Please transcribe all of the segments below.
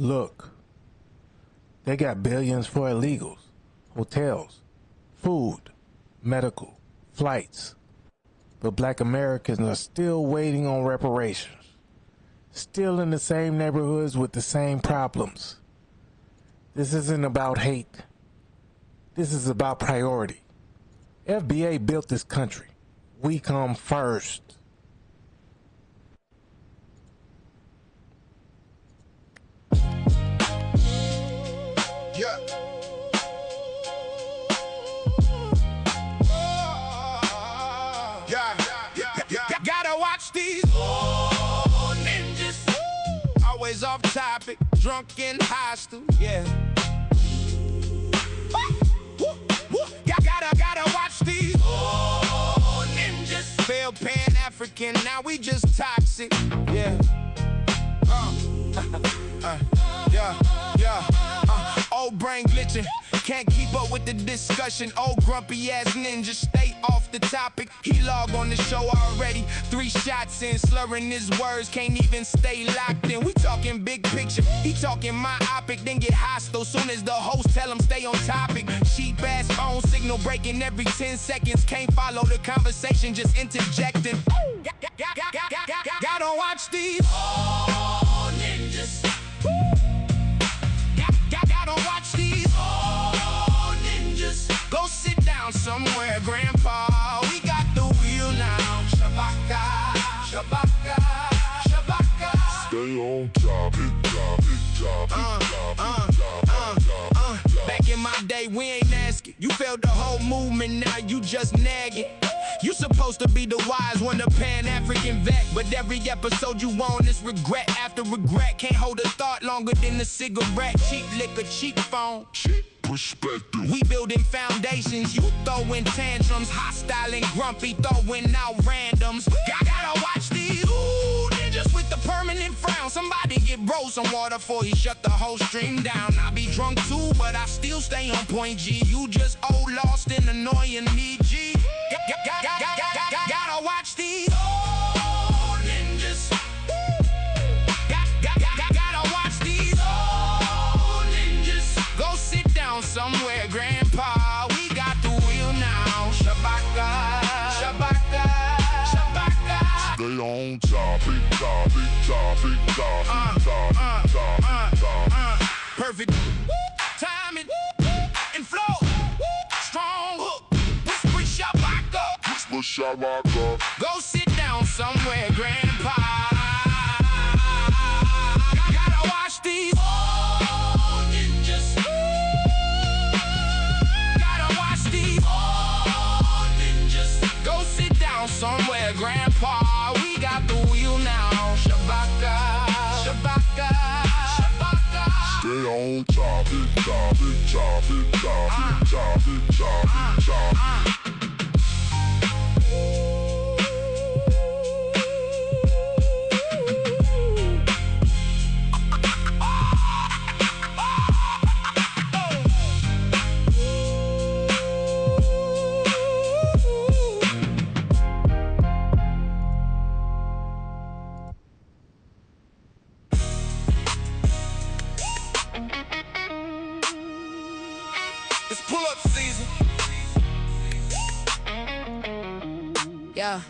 Look, they got billions for illegals, hotels, food, medical, flights. But black Americans are still waiting on reparations. Still in the same neighborhoods with the same problems. This isn't about hate. This is about priority. F.B.A. built this country. We come first. Yeah. Gotta watch these ninjas. Always off topic, drunk and hostile. Yeah. Gotta watch these ninjas. Failed Pan-African, now we just toxic. Yeah. Old brain glitching, can't keep up with the discussion. Old grumpy ass ninja, stay off the topic. He logged on the show already, 3 shots in, slurring his words, can't even stay locked in. We talking big picture, he talking myopic, then get hostile soon as the host tell him stay on topic. Cheap ass phone signal breaking every 10 seconds, can't follow the conversation, just interjecting. Gotta watch these ninjas. Gotta watch these ninjas. Go sit down somewhere, Grandpa. We got the wheel now. Shabaka, shabaka, shabaka. Stay on topic, Back in my day, we ain't asking. You failed the whole movement, now you just nagging. You supposed to be the wise one, the Pan-African vet, but every episode you on is regret after regret. Can't hold a thought longer than a cigarette. Cheap liquor, cheap phone, cheap perspective. We building foundations, you throwing tantrums, hostile and grumpy, throwing out randoms. Gotta watch these ninjas with the permanent frown. Somebody get bro some water before he shut the whole stream down. I be drunk too, but I still stay on point, G. You just old, lost, and annoying me, G. Gotta watch these ninjas. Gotta watch these ninjas. Go sit down somewhere, Grandpa. We got the wheel now. Shabaka, shabaka, shabaka. Stay on topic. Perfect timing and flow. Strong hook. Whisper shabaka. Go sit down somewhere, Grandpa. Gotta watch these ninjas. Gotta watch these ninjas. Go sit down somewhere, Grandpa. We got the wheel now. Shabaka, shabaka, shabaka. Stay on topic. It's pull-up season. Yeah.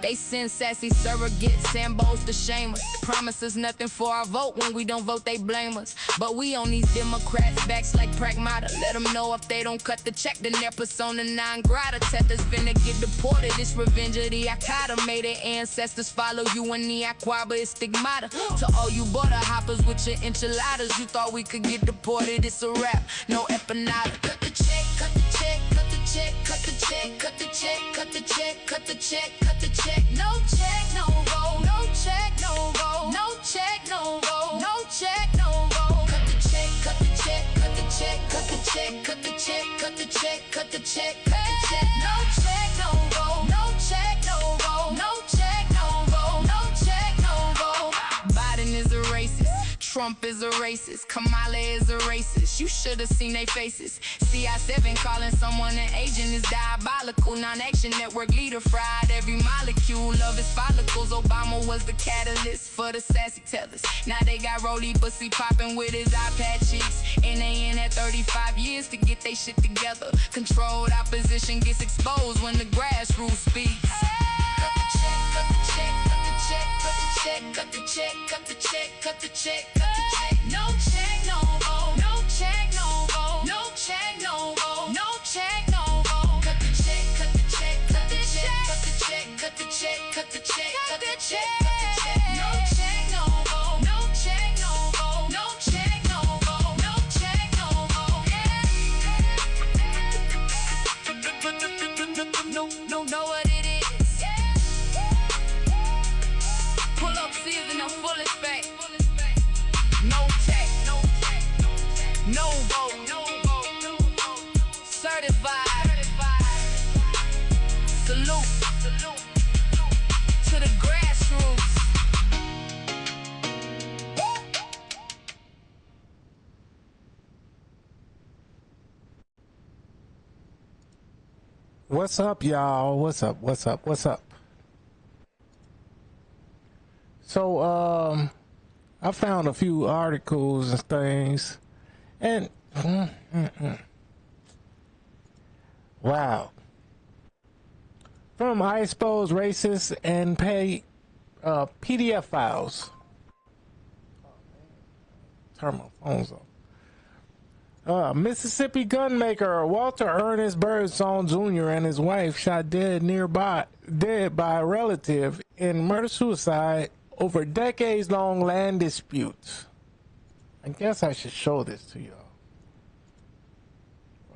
They send sassy surrogates, Sambos to shame us. Promise us nothing for our vote. When we don't vote, they blame us. But we on these Democrats' backs like pragmata. Let them know if they don't cut the check, then their persona non grata. Tethers finna get deported. It's revenge of the Akata. May their ancestors follow you in the Aquaba. It's stigmata. To all you border hoppers with your enchiladas, you thought we could get deported. It's a wrap, no empanada. Cut the check, cut the check, cut the check, cut the check, cut the check, cut the check, cut the check, cut the check. No check, no go. No check, no go. No check, no go. No check, no go. Cut the check, cut the check, cut the check, cut the check, cut the check, cut the check, cut the check, cut the check. No check, no go. No check, no go. No check, no go. No check, no go. Biden is a racist. Trump is a racist, Kamala is a racist. You should have seen their faces. CI7 calling someone an agent is diabolical. Non-action network leader fried every molecule of his follicles. Obama was the catalyst for the sassy tellers. Now they got Rolly Bussy popping with his iPad cheeks. And they in at 35 years to get they shit together. Controlled opposition gets exposed when the grassroots speaks. Cut the check, cut the check, cut the check, cut the check, cut the check, cut the check, cut the check, cut the check. No check, no vote. No check, no vote. No check, no vote. No check, no vote. Cut the check, cut the check, cut the check, cut the check, cut the check, cut the check, cut the check, cut the check. No check, no vote. No check, no vote. No check, no vote. No check, no vote. Know what it is. Pull up season of full effect. No tech, no vote, certified. Salute to the grassroots. What's up, y'all? What's up? So, I found a few articles and things, and wow. From I expose racist and pay PDF files. Turn my phones off. Mississippi gunmaker Walter Ernest Birdsong Jr. and his wife shot dead by a relative in murder-suicide over decades-long land disputes. I guess I should show this to y'all.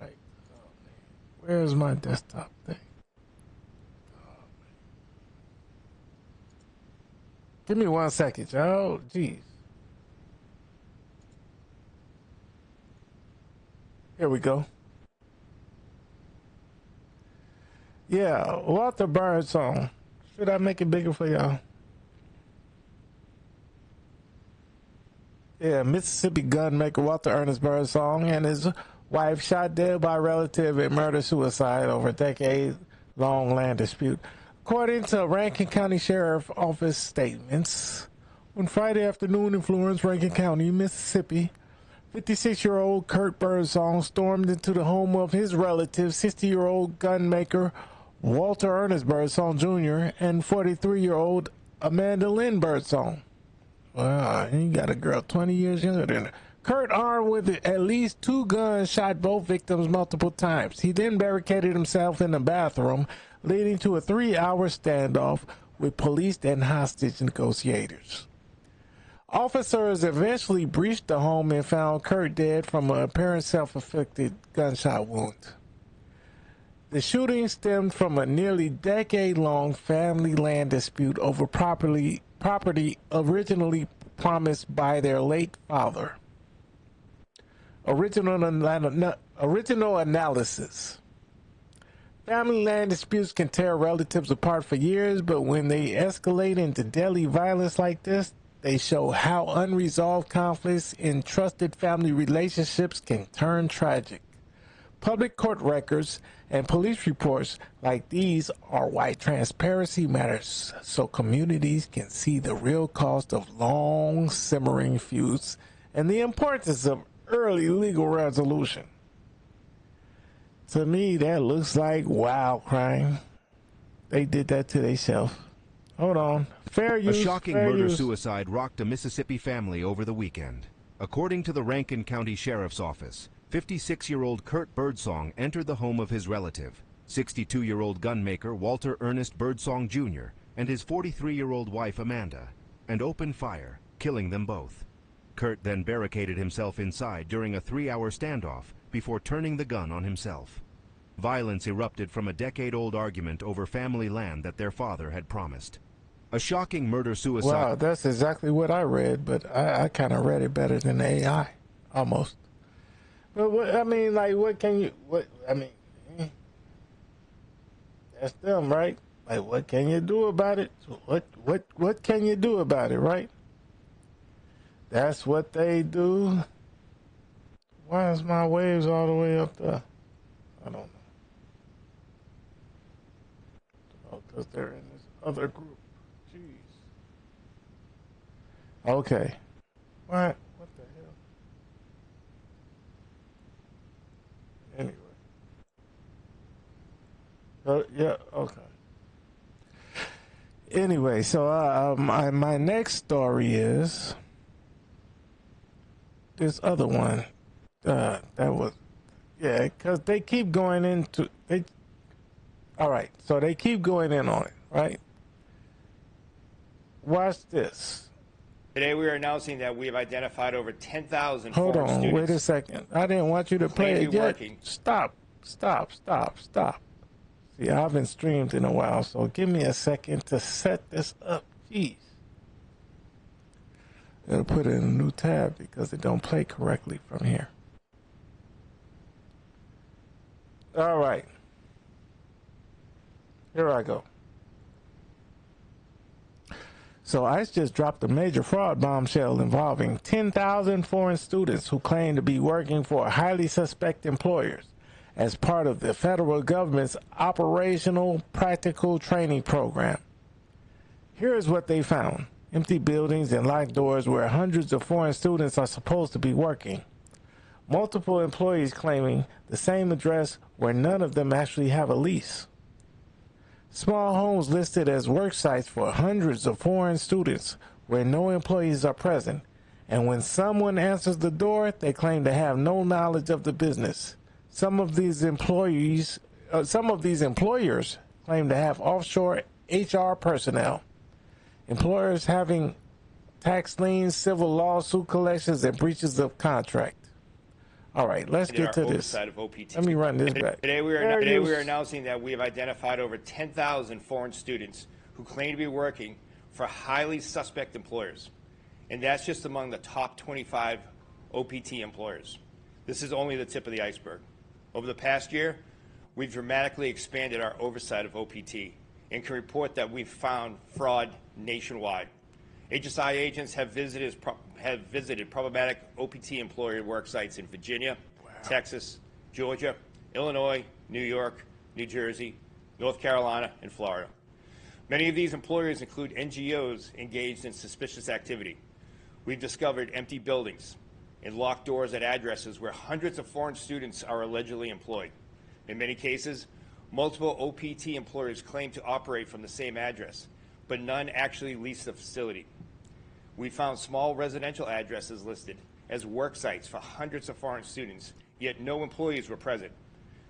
Right. Oh, man. Where's my desktop thing? Oh, man. Give me 1 second, y'all. Jeez. Here we go. Yeah, Walter Birdsong. Should I make it bigger for y'all? Yeah, Mississippi gunmaker Walter Ernest Birdsong and his wife shot dead by a relative in murder-suicide over a decade-long land dispute. According to Rankin County Sheriff Office statements, on Friday afternoon in Florence, Rankin County, Mississippi, 56-year-old Kurt Birdsong stormed into the home of his relative, 60-year-old gunmaker Walter Ernest Birdsong Jr. and 43-year-old Amanda Lynn Birdsong. Wow, he got a girl 20 years younger than her. Kurt, armed with at least 2 guns, shot both victims multiple times. He then barricaded himself in the bathroom, leading to a 3-hour standoff with police and hostage negotiators. Officers eventually breached the home and found Kurt dead from an apparent self-inflicted gunshot wound. The shooting stemmed from a nearly decade-long family land dispute over property originally promised by their late father. Original analysis. Family land disputes can tear relatives apart for years, but when they escalate into deadly violence like this, they show how unresolved conflicts in trusted family relationships can turn tragic. Public court records and police reports like these are why transparency matters, so communities can see the real cost of long simmering feuds and the importance of early legal resolution. To me, that looks like wild crime. They did that to themselves. Hold on. Fair use. A shocking murder-suicide rocked a Mississippi family over the weekend. According to the Rankin County Sheriff's Office, 56-year-old Kurt Birdsong entered the home of his relative, 62-year-old gunmaker Walter Ernest Birdsong Jr., and his 43-year-old wife Amanda, and opened fire, killing them both. Kurt then barricaded himself inside during a 3-hour standoff before turning the gun on himself. Violence erupted from a decade-old argument over family land that their father had promised. A shocking murder-suicide... Wow, that's exactly what I read, but I kind of read it better than the AI, almost. But what, I mean, like, what can you... That's them, right? Like, what can you do about it? What can you do about it, right? That's what they do. Why is my waves all the way up there? I don't know. Oh, because they're in this other group. Jeez. Okay. What? What the hell? Anyway. Yeah, okay. Anyway, so my next story is this other one. That was, yeah, because they keep going into, all right, so they keep going in on it, right? Watch this. Today we are announcing that we have identified over 10,000 Hold foreign on, students. wait a second. I didn't want you to play claim to it be yet. working. Stop. See, I haven't streamed in a while, so give me a second to set this up. Jeez. Gotta put it in a new tab because it don't play correctly from here. All right. Here I go. So ICE just dropped a major fraud bombshell involving 10,000 foreign students who claim to be working for highly suspect employers as part of the federal government's Operational Practical Training Program. Here is what they found. Empty buildings and locked doors where hundreds of foreign students are supposed to be working. Multiple employees claiming the same address where none of them actually have a lease. Small homes listed as work sites for hundreds of foreign students where no employees are present. And when someone answers the door, they claim to have no knowledge of the business. Some of these employers claim to have offshore HR personnel. Employers having tax liens, civil lawsuit collections, and breaches of contract. All right, let's get to this. Let me run this back. Today we are announcing that we have identified over 10,000 foreign students who claim to be working for highly suspect employers. And that's just among the top 25 OPT employers. This is only the tip of the iceberg. Over the past year, we've dramatically expanded our oversight of OPT and can report that we've found fraud nationwide. HSI agents have visited problematic OPT employer work sites in Virginia, Texas, Georgia, Illinois, New York, New Jersey, North Carolina, and Florida. Many of these employers include NGOs engaged in suspicious activity. We've discovered empty buildings and locked doors at addresses where hundreds of foreign students are allegedly employed. In many cases, multiple OPT employers claim to operate from the same address, but none actually lease the facility. We found small residential addresses listed as work sites for hundreds of foreign students, yet no employees were present.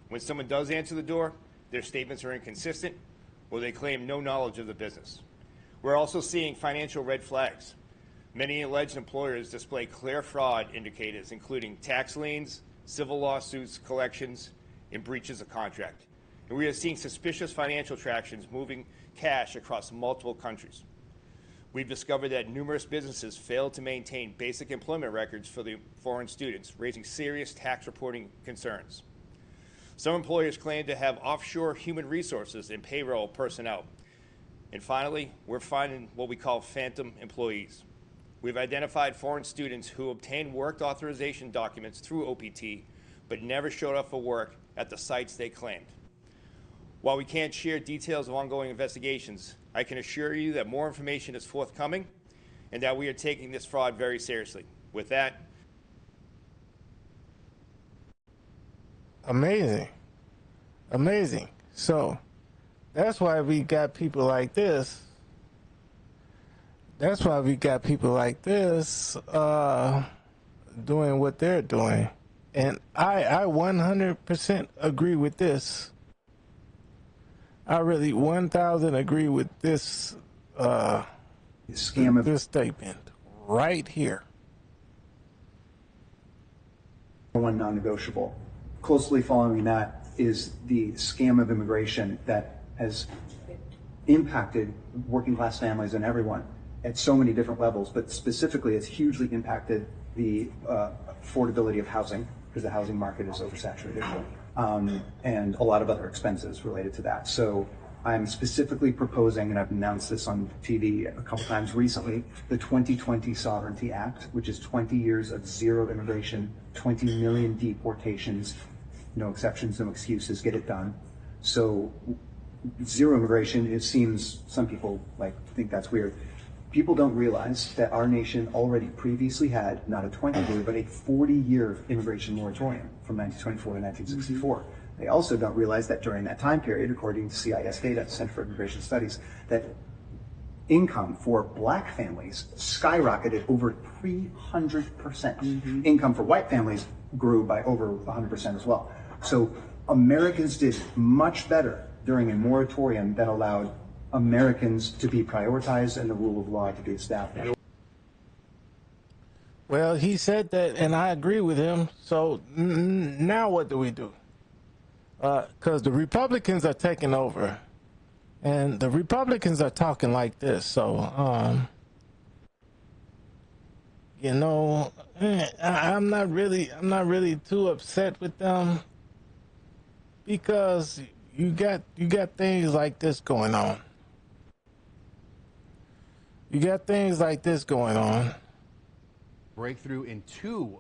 When someone does answer the door, their statements are inconsistent, or they claim no knowledge of the business. We're also seeing financial red flags. Many alleged employers display clear fraud indicators, including tax liens, civil lawsuits, collections, and breaches of contract. And we are seeing suspicious financial transactions moving cash across multiple countries. We've discovered that numerous businesses fail to maintain basic employment records for the foreign students, raising serious tax reporting concerns. Some employers claim to have offshore human resources and payroll personnel. And finally, we're finding what we call phantom employees. We've identified foreign students who obtained work authorization documents through OPT, but never showed up for work at the sites they claimed. While we can't share details of ongoing investigations, I can assure you that more information is forthcoming and that we are taking this fraud very seriously. With that, amazing. So that's why we got people like this. Doing what they're doing. And I 100% agree with this. I really 1,000 agree with this this statement right here. One non-negotiable. Closely following that is the scam of immigration that has impacted working class families and everyone at so many different levels, but specifically it's hugely impacted the affordability of housing, because the housing market is oversaturated, and a lot of other expenses related to that. So I'm specifically proposing, and I've announced this on TV a couple times recently, the 2020 Sovereignty Act, which is 20 years of zero immigration, 20 million deportations, no exceptions, no excuses, get it done. So zero immigration, it seems, some people think that's weird. People don't realize that our nation already previously had not a 20-year, but a 40-year immigration moratorium from 1924 to 1964. They also don't realize that during that time period, according to CIS data, Center for Immigration Studies, that income for black families skyrocketed over 300%. Income for white families grew by over 100% as well. So Americans did much better during a moratorium that allowed Americans to be prioritized and the rule of law to be established. Well, he said that, and I agree with him. So now what do we do? Because the Republicans are taking over, and the Republicans are talking like this. So, you know, I'm not really too upset with them, because you got things like this going on. You got things like this going on. Breakthrough in two.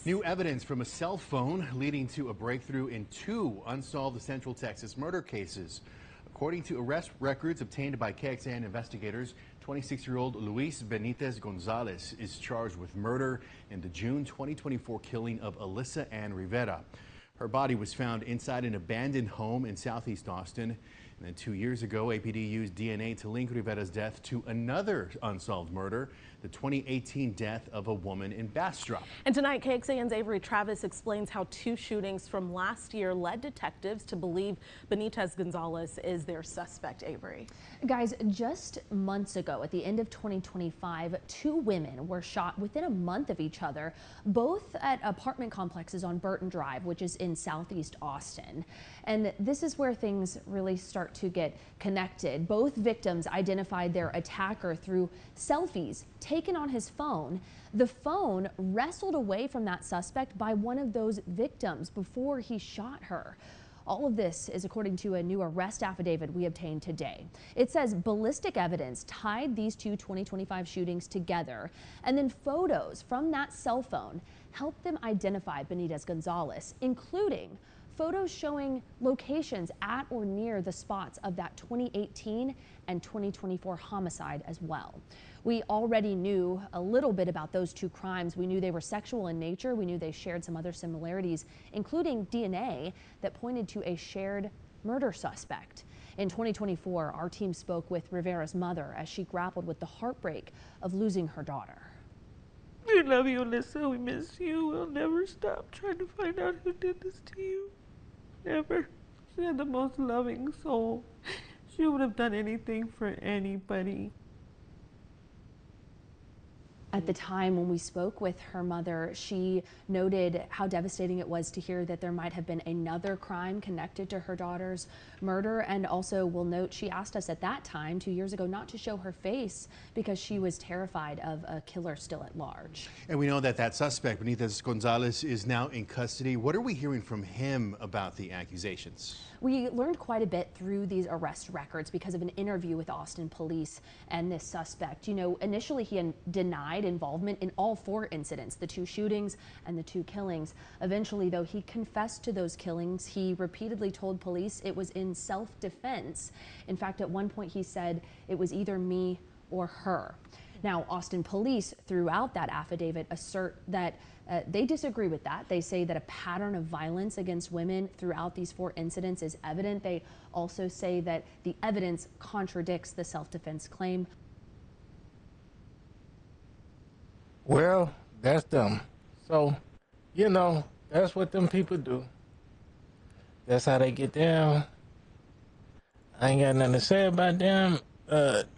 New evidence from a cell phone leading to a breakthrough in two unsolved Central Texas murder cases. According to arrest records obtained by KXAN investigators, 26-year-old Luis Benitez Gonzalez is charged with murder in the June 2024 killing of Alyssa Ann Rivera. Her body was found inside an abandoned home in southeast Austin. And then 2 years ago, APD used DNA to link Rivera's death to another unsolved murder, the 2018 death of a woman in Bastrop. And tonight, KXAN's Avery Travis explains how two shootings from last year led detectives to believe Benitez Gonzalez is their suspect. Avery. Guys, just months ago, at the end of 2025, two women were shot within a month of each other, both at apartment complexes on Burton Drive, which is in southeast Austin. And this is where things really start to get connected. Both victims identified their attacker through selfies taken on his phone. The phone wrestled away from that suspect by one of those victims before he shot her. All of this is according to a new arrest affidavit we obtained today. It says ballistic evidence tied these two 2025 shootings together, and then photos from that cell phone helped them identify Benitez Gonzalez, including photos showing locations at or near the spots of that 2018 and 2024 homicide as well. We already knew a little bit about those two crimes. We knew they were sexual in nature. We knew they shared some other similarities, including DNA that pointed to a shared murder suspect. In 2024, our team spoke with Rivera's mother as she grappled with the heartbreak of losing her daughter. We love you, Alyssa. We miss you. We'll never stop trying to find out who did this to you. Never. She had the most loving soul. She would have done anything for anybody. At the time when we spoke with her mother, she noted how devastating it was to hear that there might have been another crime connected to her daughter's murder. And also, we'll note, she asked us at that time, 2 years ago, not to show her face because she was terrified of a killer still at large. And we know that that suspect, Benitez Gonzalez, is now in custody. What are we hearing from him about the accusations? We learned quite a bit through these arrest records because of an interview with Austin police and this suspect. You know, initially he denied involvement in all four incidents, the two shootings and the two killings. Eventually, though, he confessed to those killings. He repeatedly told police it was in self-defense. In fact, at one point he said it was either me or her. Now, Austin police throughout that affidavit assert that they disagree with that. They say that a pattern of violence against women throughout these four incidents is evident. They also say that the evidence contradicts the self-defense claim. Well, that's them. So, you know, that's what them people do. That's how they get down. I ain't got nothing to say about them.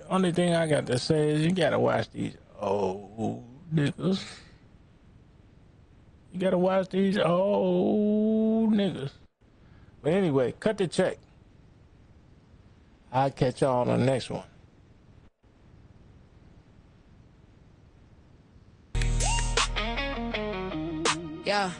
Only thing I got to say is you gotta watch these old niggas. You gotta watch these old niggas. But anyway, cut the check. I'll catch y'all on the next one. Yeah,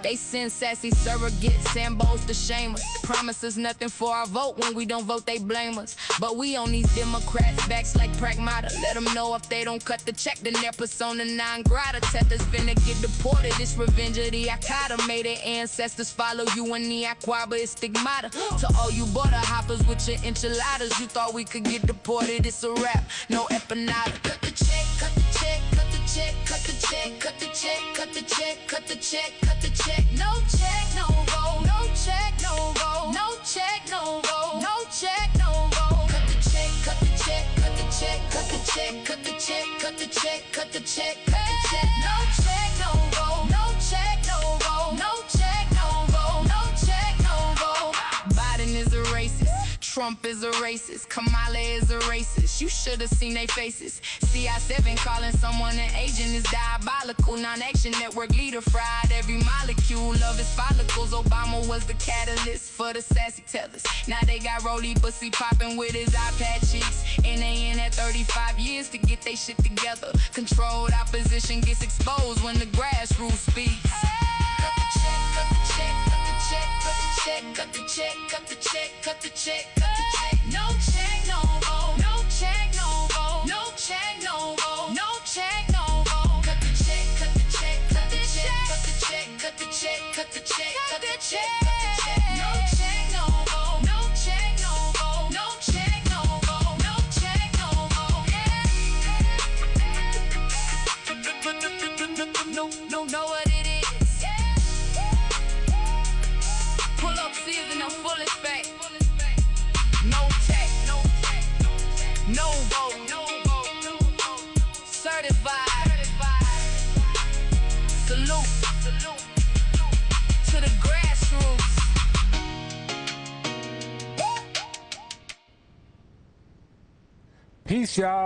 they send sassy surrogates and boast to shame us. Promise us nothing for our vote. When we don't vote, they blame us. But we on these Democrats' backs like pragmata. Let them know if they don't cut the check, then their persona non grata. Tethers finna get deported. It's revenge of the Akata. Made their ancestors follow you in the Aquaba. It's stigmata. To all you border hoppers with your enchiladas, you thought we could get deported. It's a wrap, no empanada. Cut the check, cut the check, cut the check, cut the check, cut the check, cut the check, cut the check, cut the check. No check, no vote. No check, no vote. No check, no vote. No check, no vote. Cut the check, cut the check, cut the check, cut the check, cut the check, cut the check, cut the check, cut the check. No check, no vote. No check, no vote. No check, no vote. No check, no vote. Biden is a racist. Trump is a racist. Kamala is a racist. You should have seen their faces. CI7 calling someone an agent is diabolical. Non-action network leader fried every molecule of his follicles. Obama was the catalyst for the sassy tellers. Now they got Rolly Bussy popping with his iPad cheeks. And they in at 35 years to get they shit together. Controlled opposition gets exposed when the grassroots speaks. Cut the check, cut the check, cut the check, cut the check, cut the check, cut the check, cut the check, cut the check. No check, no vote. No check, no vote. No check, no vote. No check, no vote. Cut the check, cut the check, cut the check, cut the check, cut the check, cut the check, cut the check, cut the check. No check, no vote. No check, no vote. No check, no vote. No check, no vote. Know what it is. Pull up season of full effect. No tech, no vote, certified. Salute to the grassroots. Peace, y'all.